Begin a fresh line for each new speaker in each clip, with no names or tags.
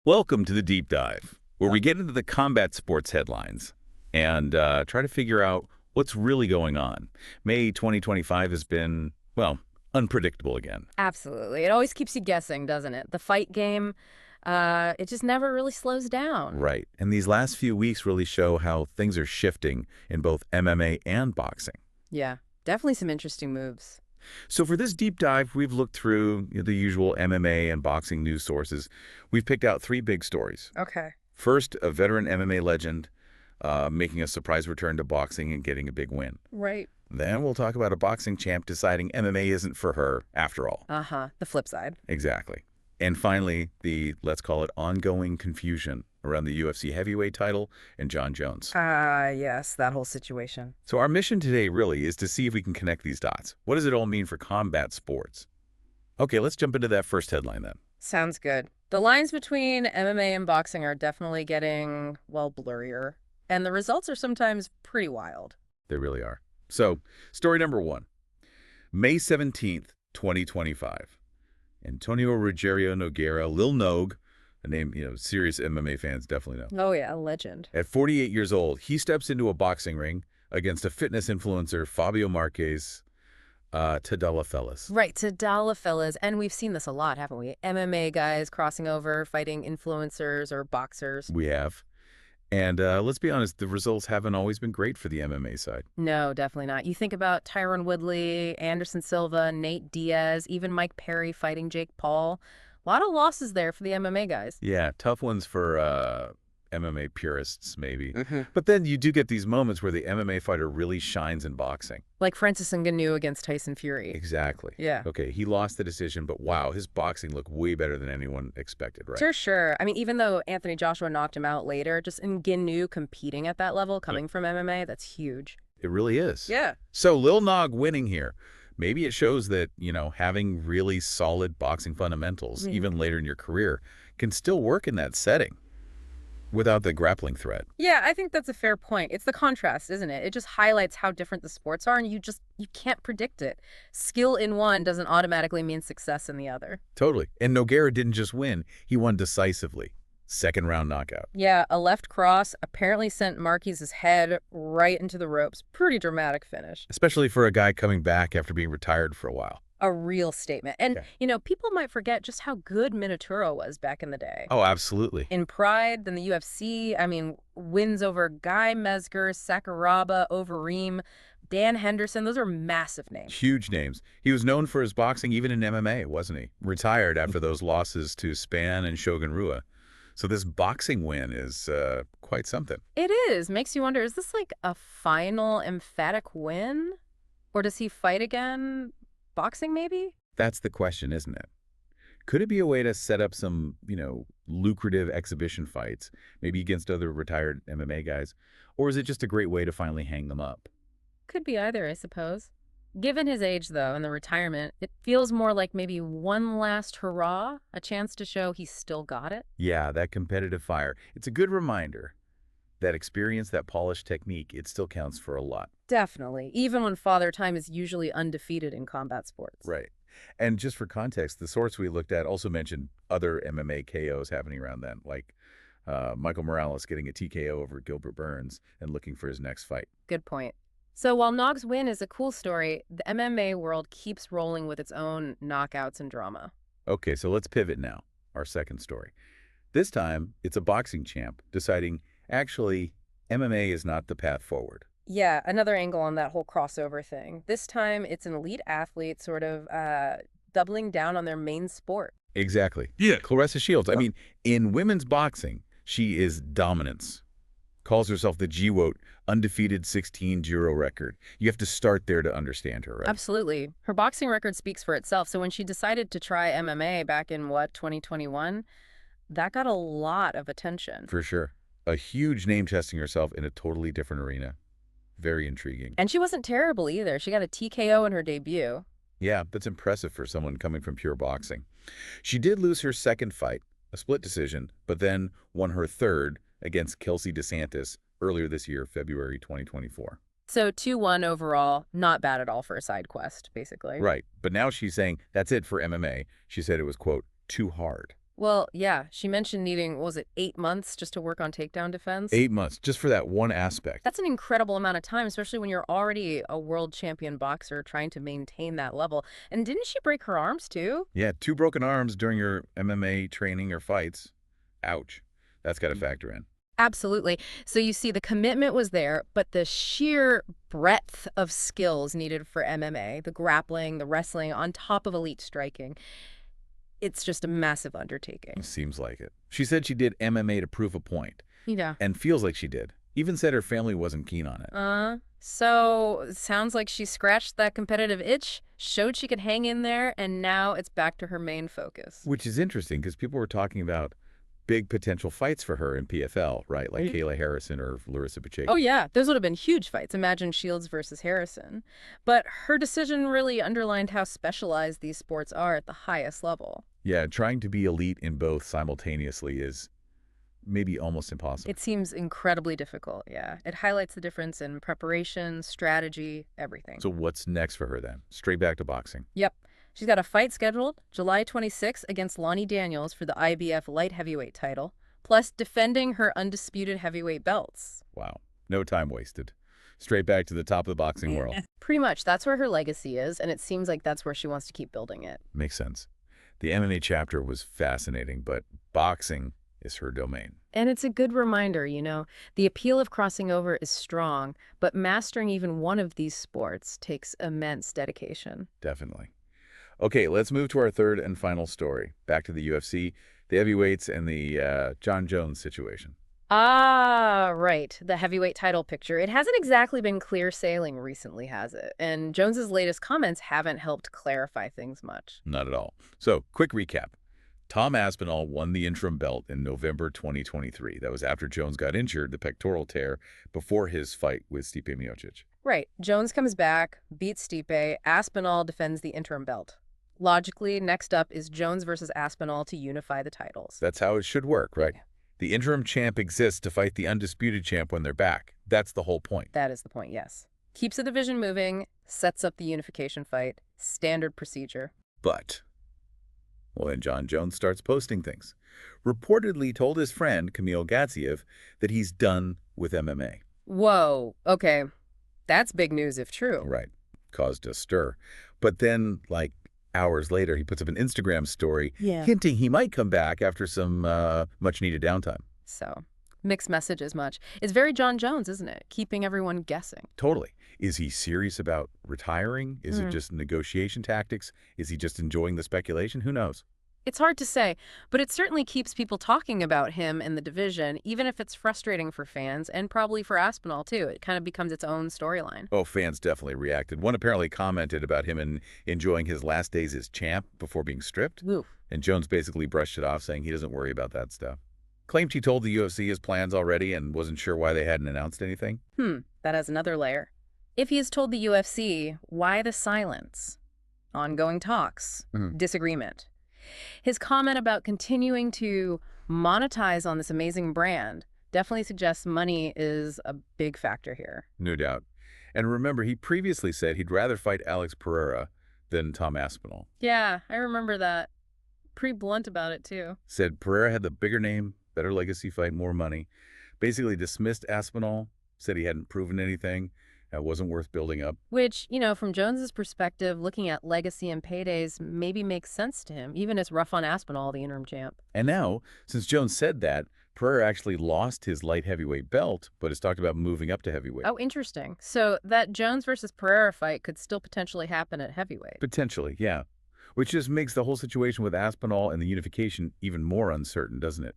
Welcome to the Deep Dive, where we get into the combat sports headlines and try to figure out what's really going on. May 2025 has been, well, unpredictable again.
Absolutely. It always keeps you guessing, doesn't it? The fight game, it just never really slows down.
Right. And these last few weeks really show how things are shifting in both MMA and boxing.
Yeah, definitely some interesting moves.
So for this deep dive, we've looked through the usual MMA and boxing news sources. We've picked out three big stories.
Okay.
First, a veteran MMA legend making a surprise return to boxing and getting a big win.
Right.
Then we'll talk about a boxing champ deciding MMA isn't for her after all.
Uh-huh. The flip side.
Exactly. And finally, the, let's call it, ongoing confusion around the UFC heavyweight title and John Jones.
Yes, that whole situation.
So our mission today really is to see if we can connect these dots. What does it all mean for combat sports? Okay, let's jump into that first headline then.
Sounds good. The lines between MMA and boxing are definitely getting, well, blurrier. And the results are sometimes pretty wild.
They really are. So, story number one, May 17th, 2025. Antonio Ruggiero Nogueira, Lil Nog, a name, serious MMA fans definitely know.
Oh, yeah, a legend.
At 48 years old, he steps into a boxing ring against a fitness influencer, Fabio Marquez, Tadala Fellas.
Right, Tadala fellas. And we've seen this a lot, haven't we? MMA guys crossing over, fighting influencers or boxers.
We have. And let's be honest, the results haven't always been great for the MMA side.
No, definitely not. You think about Tyron Woodley, Anderson Silva, Nate Diaz, even Mike Perry fighting Jake Paul. A lot of losses there for the MMA guys.
Yeah, tough ones for MMA purists, maybe.
Mm-hmm.
But then you do get these moments where the MMA fighter really shines in boxing.
Like Francis Ngannou against Tyson Fury.
Exactly.
Yeah.
Okay, he lost the decision, but wow, his boxing looked way better than anyone expected, right?
Sure. I mean, even though Anthony Joshua knocked him out later, just Ngannou competing at that level, coming from MMA, that's huge.
It really is.
Yeah.
So Lil Nog winning here. Maybe it shows that, having really solid boxing fundamentals, even later in your career, can still work in that setting without the grappling threat.
Yeah, I think that's a fair point. It's the contrast, isn't it? It just highlights how different the sports are, and you can't predict it. Skill in one doesn't automatically mean success in the other.
Totally. And Nogueira didn't just win. He won decisively. Second round knockout.
Yeah, a left cross apparently sent Marquez's head right into the ropes. Pretty dramatic finish.
Especially for a guy coming back after being retired for a while.
A real statement. And,
Yeah.
People might forget just how good Minotauro was back in the day.
Oh, absolutely.
In Pride, then the UFC, wins over Guy Mezger, Sakuraba, Overeem, Dan Henderson. Those are massive names.
Huge names. He was known for his boxing even in MMA, wasn't he? Retired after those losses to Span and Shogun Rua. So this boxing win is quite something.
It is. Makes you wonder, is this like a final emphatic win? Or does he fight again? Boxing, maybe?
That's the question, isn't it? Could it be a way to set up some, lucrative exhibition fights, maybe against other retired MMA guys? Or is it just a great way to finally hang them up?
Could be either, I suppose. Given his age, though, and the retirement, it feels more like maybe one last hurrah, a chance to show he's still got it.
Yeah, that competitive fire. It's a good reminder that experience, that polished technique, it still counts for a lot.
Definitely, even when Father Time is usually undefeated in combat sports.
Right. And just for context, the source we looked at also mentioned other MMA KOs happening around then, like Michael Morales getting a TKO over Gilbert Burns and looking for his next fight.
Good point. So while Nog's win is a cool story, the MMA world keeps rolling with its own knockouts and drama.
Okay, so let's pivot now. Our second story. This time, it's a boxing champ deciding, actually, MMA is not the path forward.
Yeah, another angle on that whole crossover thing. This time, it's an elite athlete sort of doubling down on their main sport.
Exactly.
Yeah.
Claressa Shields. I mean, in women's boxing, she is dominance. Calls herself the GWOT, undefeated 16-0 record. You have to start there to understand her, right?
Absolutely. Her boxing record speaks for itself. So when she decided to try MMA back in, 2021, that got a lot of attention.
For sure. A huge name testing herself in a totally different arena. Very intriguing.
And she wasn't terrible either. She got a TKO in her debut.
Yeah, that's impressive for someone coming from pure boxing. She did lose her second fight, a split decision, but then won her third against Kelsey DeSantis earlier this year, February 2024.
So 2-1 overall, not bad at all for a side quest, basically.
Right. But now she's saying that's it for MMA. She said it was, quote, too hard.
Well, yeah, she mentioned needing, what was it, 8 months just to work on takedown defense?
8 months, just for that one aspect.
That's an incredible amount of time, especially when you're already a world champion boxer trying to maintain that level. And didn't she break her arms too?
Yeah, 2 broken arms during your MMA training or fights. Ouch. That's got to factor in.
Absolutely. So you see, the commitment was there, but the sheer breadth of skills needed for MMA, the grappling, the wrestling, on top of elite striking, it's just a massive undertaking.
Seems like it. She said she did MMA to prove a point,
Yeah.
and feels like she did. Even said her family wasn't keen on it.
So sounds like she scratched that competitive itch, showed she could hang in there, and now it's back to her main focus.
Which is interesting because people were talking about big potential fights for her in PFL, right? Like Kayla Harrison or Larissa Pacheco.
Oh, yeah, those would have been huge fights. Imagine Shields versus Harrison. But her decision really underlined how specialized these sports are at the highest level.
Yeah, trying to be elite in both simultaneously is maybe almost impossible.
It seems incredibly difficult, yeah. It highlights the difference in preparation, strategy, everything.
So what's next for her then? Straight back to boxing.
Yep. She's got a fight scheduled July 26 against Lonnie Daniels for the IBF light heavyweight title, plus defending her undisputed heavyweight belts.
Wow. No time wasted. Straight back to the top of the boxing world.
Pretty much, that's where her legacy is, and it seems like that's where she wants to keep building it.
Makes sense. The MMA chapter was fascinating, but boxing is her domain.
And it's a good reminder, the appeal of crossing over is strong, but mastering even one of these sports takes immense dedication.
Definitely. Okay, let's move to our third and final story. Back to the UFC, the heavyweights, and the John Jones situation.
Ah, right. The heavyweight title picture. It hasn't exactly been clear sailing recently, has it? And Jones's latest comments haven't helped clarify things much.
Not at all. So, quick recap. Tom Aspinall won the interim belt in November 2023. That was after Jones got injured, the pectoral tear, before his fight with Stipe Miocic.
Right. Jones comes back, beats Stipe, Aspinall defends the interim belt. Logically, next up is Jones versus Aspinall to unify the titles.
That's how it should work, right? The interim champ exists to fight the undisputed champ when they're back. That's the whole point.
That is the point, yes. Keeps the division moving, sets up the unification fight, standard procedure.
But, well, then John Jones starts posting things. Reportedly told his friend, Kamil Gatziev, that he's done with MMA.
Whoa, okay. That's big news if true.
Right. Caused a stir. But then, like, hours later, he puts up an Instagram story hinting he might come back after some much-needed downtime.
So, mixed messages much. It's very John Jones, isn't it? Keeping everyone guessing.
Totally. Is he serious about retiring? Is it just negotiation tactics? Is he just enjoying the speculation? Who knows?
It's hard to say, but it certainly keeps people talking about him and the division, even if it's frustrating for fans and probably for Aspinall, too. It kind of becomes its own storyline.
Oh, fans definitely reacted. One apparently commented about him enjoying his last days as champ before being stripped.
Oof.
And Jones basically brushed it off, saying he doesn't worry about that stuff. Claimed he told the UFC his plans already and wasn't sure why they hadn't announced anything.
That has another layer. If he has told the UFC, why the silence? Ongoing talks, disagreement. His comment about continuing to monetize on this amazing brand definitely suggests money is a big factor here.
No doubt. And remember, he previously said he'd rather fight Alex Pereira than Tom Aspinall.
Yeah, I remember that. Pretty blunt about it, too.
Said Pereira had the bigger name, better legacy fight, more money. Basically dismissed Aspinall, said he hadn't proven anything. It wasn't worth building up.
Which, from Jones's perspective, looking at legacy and paydays maybe makes sense to him, even as rough on Aspinall, the interim champ.
And now, since Jones said that, Pereira actually lost his light heavyweight belt, but has talked about moving up to heavyweight.
Oh, interesting. So that Jones versus Pereira fight could still potentially happen at heavyweight.
Potentially, yeah. Which just makes the whole situation with Aspinall and the unification even more uncertain, doesn't it?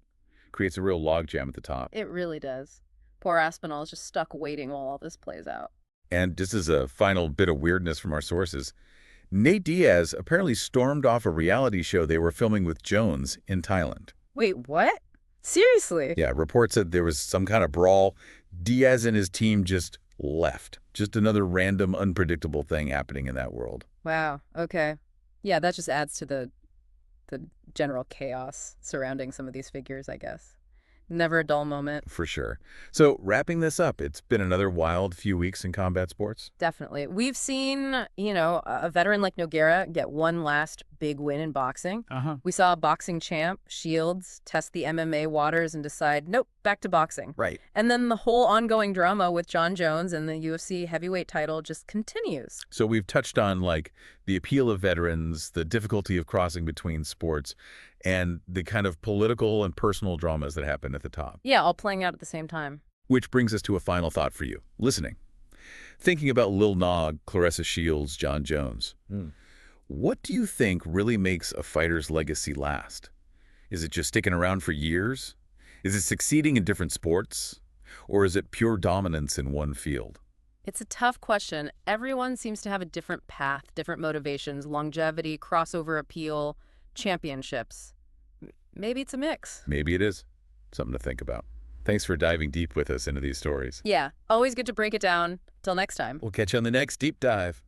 Creates a real logjam at the top.
It really does. Poor Aspinall is just stuck waiting while all this plays out.
And just as a final bit of weirdness from our sources, Nate Diaz apparently stormed off a reality show they were filming with Jones in Thailand.
Wait, what? Seriously?
Yeah, reports said there was some kind of brawl. Diaz and his team just left. Just another random, unpredictable thing happening in that world.
Wow, okay. Yeah, that just adds to the general chaos surrounding some of these figures, I guess. Never a dull moment.
For sure. So wrapping this up, it's been another wild few weeks in combat sports.
Definitely. We've seen, a veteran like Nogueira get one last big win in boxing.
Uh-huh.
We saw a boxing champ, Shields, test the MMA waters and decide, nope, back to boxing.
Right.
And then the whole ongoing drama with John Jones and the UFC heavyweight title just continues.
So we've touched on, like, the appeal of veterans, the difficulty of crossing between sports, and the kind of political and personal dramas that happen at the top.
Yeah, all playing out at the same time.
Which brings us to a final thought for you, listening. Thinking about Lil Nog, Claressa Shields, John Jones. What do you think really makes a fighter's legacy last? Is it just sticking around for years? Is it succeeding in different sports? Or is it pure dominance in one field?
It's a tough question. Everyone seems to have a different path, different motivations, longevity, crossover appeal, championships. Maybe it's a mix.
Maybe it is. Something to think about. Thanks for diving deep with us into these stories.
Yeah, always good to break it down. Till next time.
We'll catch you on the next Deep Dive.